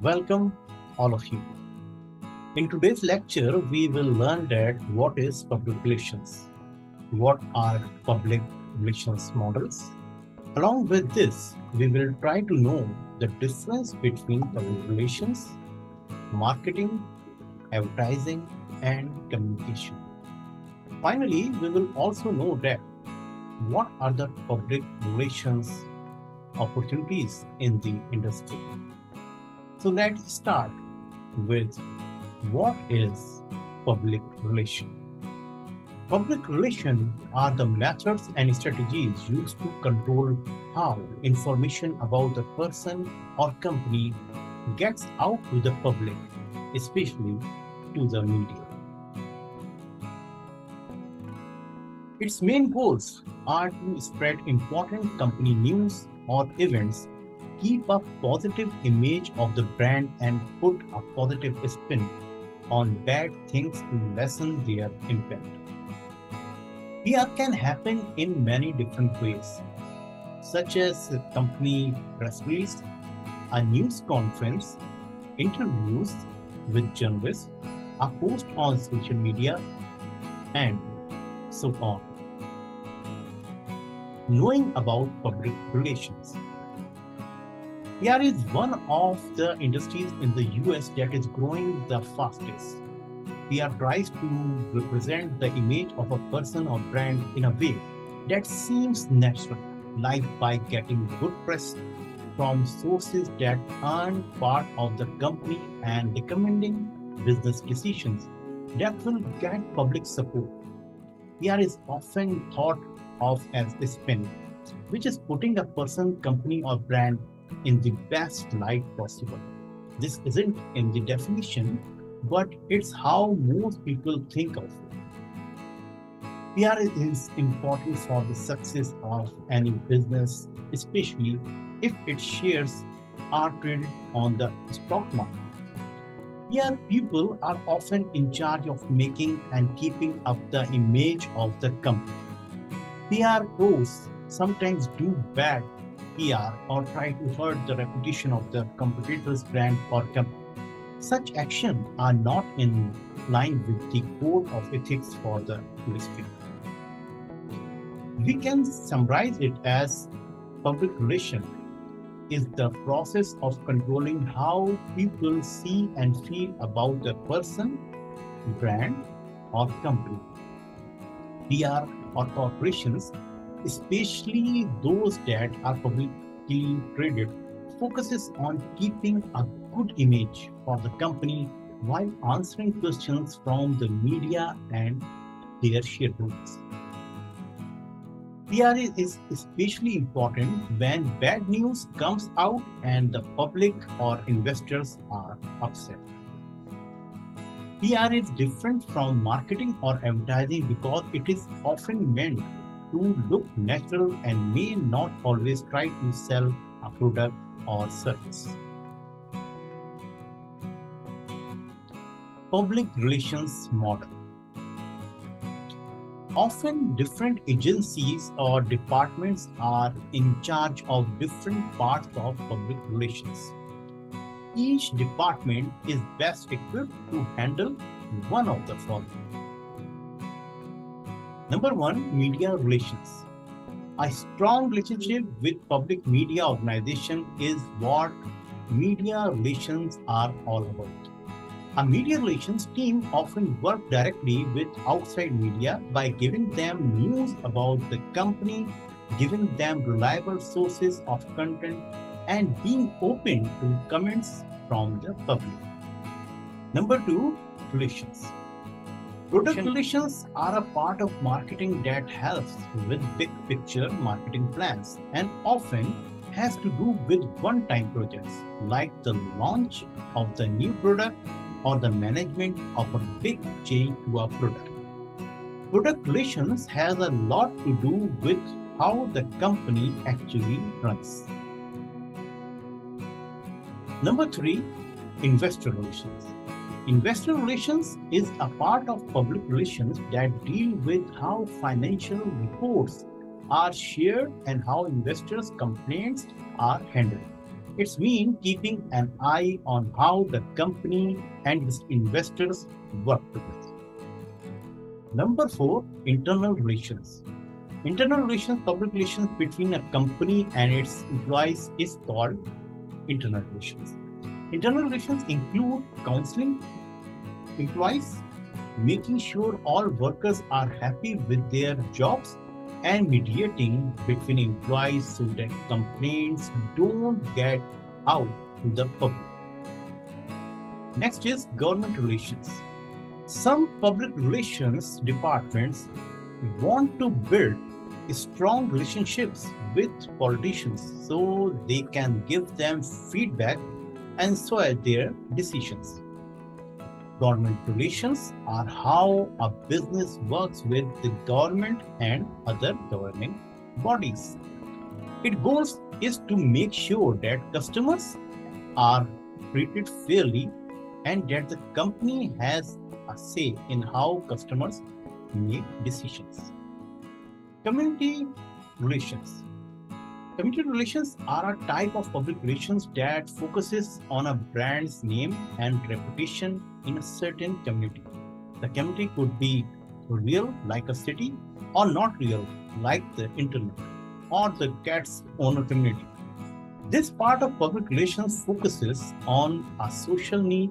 welcome all of you. In today's lecture, we will learn that what is public relations, what are public relations models. Along with this, we will try to know the difference between public relations, marketing, advertising, and communication. Finally, we will also know that what are the public relations opportunities in the industry. So let's start with what is public relation. Public relation are the methods and strategies used to control how information about the person or company gets out to the public, especially to the media. Its main goals are to spread important company news or events, keep a positive image of the brand, and put a positive spin on bad things to lessen their impact. PR can happen in many different ways, such as a company press release, a news conference, interviews with journalists, a post on social media, and so on. Knowing about public relations. PR is one of the industries in the US that is growing the fastest. PR tries to represent the image of a person or brand in a way that seems natural, like by getting good press from sources that aren't part of the company and recommending business decisions that will get public support. PR is often thought of as a spin, which is putting a person, company, or brand in the best light possible. This isn't in the definition, but it's how most people think of it. PR is important for the success of any business, especially if its shares are traded on the stock market. PR people are often in charge of making and keeping up the image of the company. PR pros sometimes do bad PR or try to hurt the reputation of the competitor's brand or company. Such actions are not in line with the code of ethics for the industry. We can summarize it as public relation is the process of controlling how people see and feel about a person, brand, or company. PR or corporations, especially those that are publicly traded, focuses on keeping a good image for the company while answering questions from the media and their shareholders. PR is especially important when bad news comes out and the public or investors are upset. PR is different from marketing or advertising because it is often meant to look natural and may not always try to sell a product or service. Public relations model. Often different agencies or departments are in charge of different parts of public relations. Each department is best equipped to handle one of the following. Number one, media relations. A strong relationship with public media organization is what media relations are all about. A media relations team often work directly with outside media by giving them news about the company, giving them reliable sources of content, and being open to comments from the public. Number two, relations. Product relations are a part of marketing that helps with big picture marketing plans and often has to do with one-time projects like the launch of the new product or the management of a big change to a product. Product relations has a lot to do with how the company actually runs. Number three, investor relations. Investor relations is a part of public relations that deal with how financial reports are shared and how investors' complaints are handled. It's mean keeping an eye on how the company and its investors work together. Number four, internal relations. Internal relations, public relations between a company and its employees is called internal relations. Internal relations include counseling employees, making sure all workers are happy with their jobs, and mediating between employees so that complaints don't get out to the public. Next is government relations. Some public relations departments want to build strong relationships with politicians so they can give them feedback and sway their decisions. Government relations are how a business works with the government and other governing bodies. Its goal is to make sure that customers are treated fairly and that the company has a say in how customers make decisions. Community relations. Community relations are a type of public relations that focuses on a brand's name and reputation in a certain community. The community could be real, like a city, or not real, like the internet, or the cat's owner community. This part of public relations focuses on a social need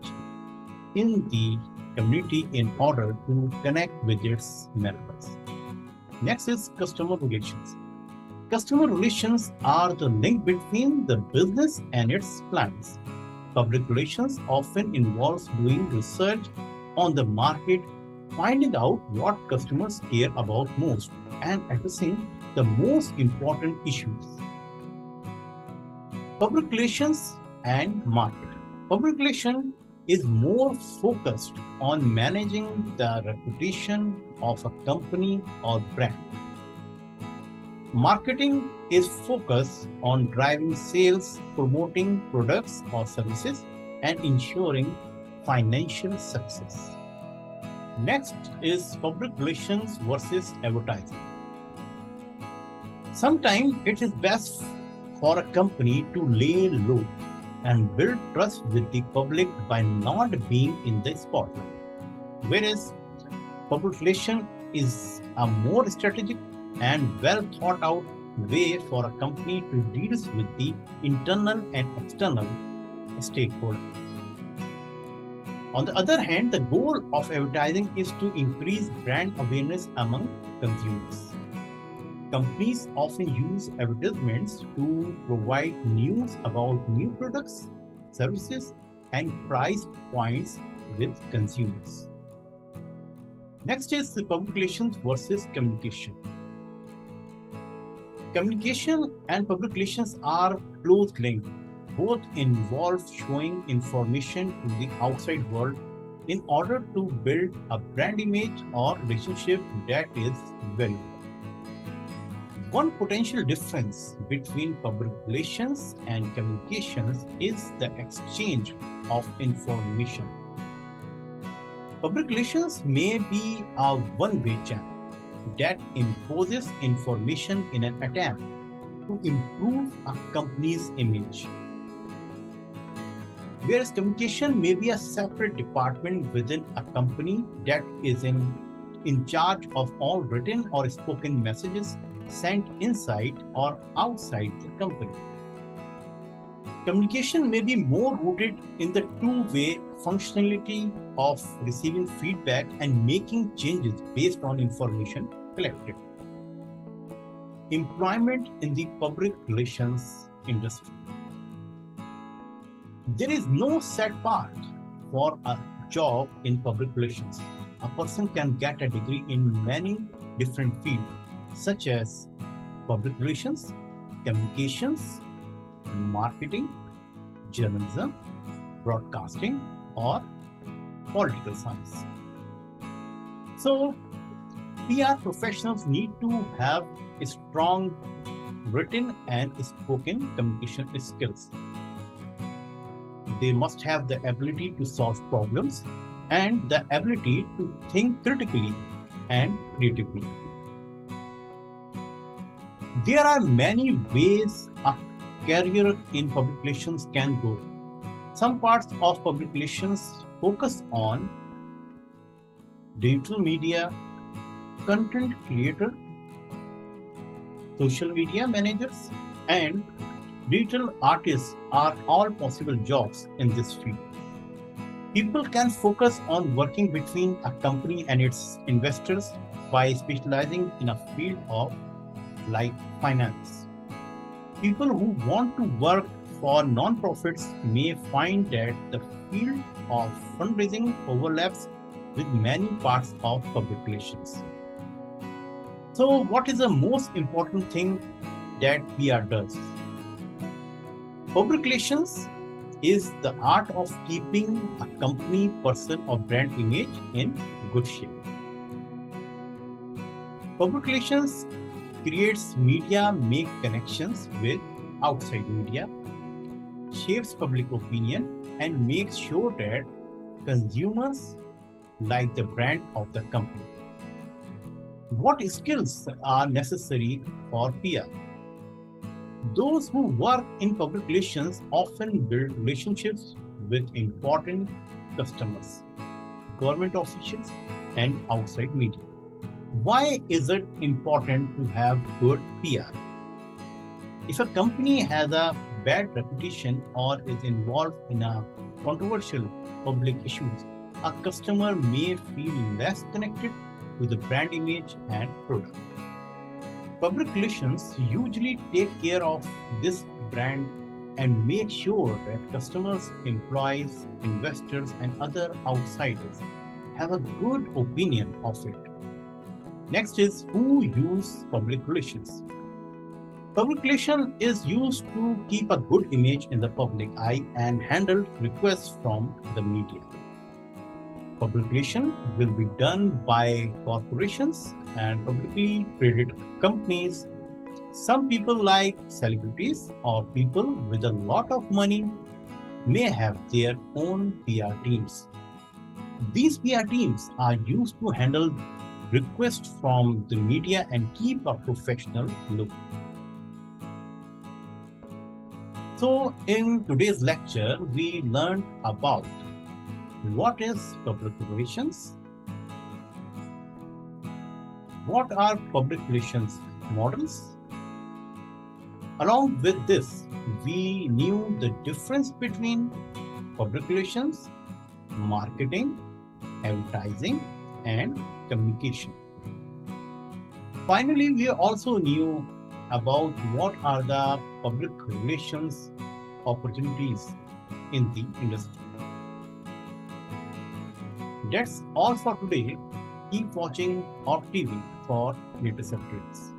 in the community in order to connect with its members. Next is customer relations. Customer relations are the link between the business and its clients. Public relations often involves doing research on the market, finding out what customers care about most, and addressing the most important issues. Public relations and market. Public relation is more focused on managing the reputation of a company or brand. Marketing is focused on driving sales, promoting products or services, and ensuring financial success. Next is public relations versus advertising. Sometimes it is best for a company to lay low and build trust with the public by not being in the spotlight. Whereas public relation is a more strategic and well thought out way for a company to deal with the internal and external stakeholders. On the other hand, the goal of advertising is to increase brand awareness among consumers. Companies often use advertisements to provide news about new products, services, and price points with consumers. Next is the public relations versus communication. Communication and public relations are close linked. Both involve showing information to the outside world in order to build a brand image or relationship that is valuable. One potential difference between public relations and communications is the exchange of information. Public relations may be a one-way channel that imposes information in an attempt to improve a company's image. Whereas communication may be a separate department within a company that is in charge of all written or spoken messages sent inside or outside the company. Communication may be more rooted in the two-way functionality of receiving feedback and making changes based on information collected. Employment in the public relations industry. There is no set path for a job in public relations. A person can get a degree in many different fields, such as public relations, communications, marketing, journalism, broadcasting, or political science. So, PR professionals need to have a strong written and spoken communication skills. They must have the ability to solve problems and the ability to think critically and creatively. There are many ways a career in public relations can go. Some parts of public relations focus on digital media, content creator, social media managers, and digital artists are all possible jobs in this field. People can focus on working between a company and its investors by specializing in a field of like finance. People who want to work for non-profits may find that the field of fundraising overlaps with many parts of public relations. So, what is the most important thing that PR does? Public relations is the art of keeping a company, person, or brand image in good shape. Public relations creates media, make connections with outside media, shapes public opinion, and makes sure that consumers like the brand of the company. What skills are necessary for PR? Those who work in public relations often build relationships with important customers, government officials, and outside media. Why is it important to have good PR? If a company has a bad reputation or is involved in a controversial public issues, a customer may feel less connected to the brand image and product. Public relations usually take care of this brand and make sure that customers, employees, investors, and other outsiders have a good opinion of it. Next is who use public relations. Public relation is used to keep a good image in the public eye and handle requests from the media. Public relation will be done by corporations and publicly traded companies. Some people like celebrities or people with a lot of money may have their own PR teams. These PR teams are used to handle requests from the media and keep a professional look. So, in today's lecture, we learned about what is public relations, what are public relations models. Along with this, we knew the difference between public relations, marketing, advertising, and communication. Finally, we also knew about what are the public relations opportunities in the industry. That's all for today. Keep watching Hot TV for latest updates.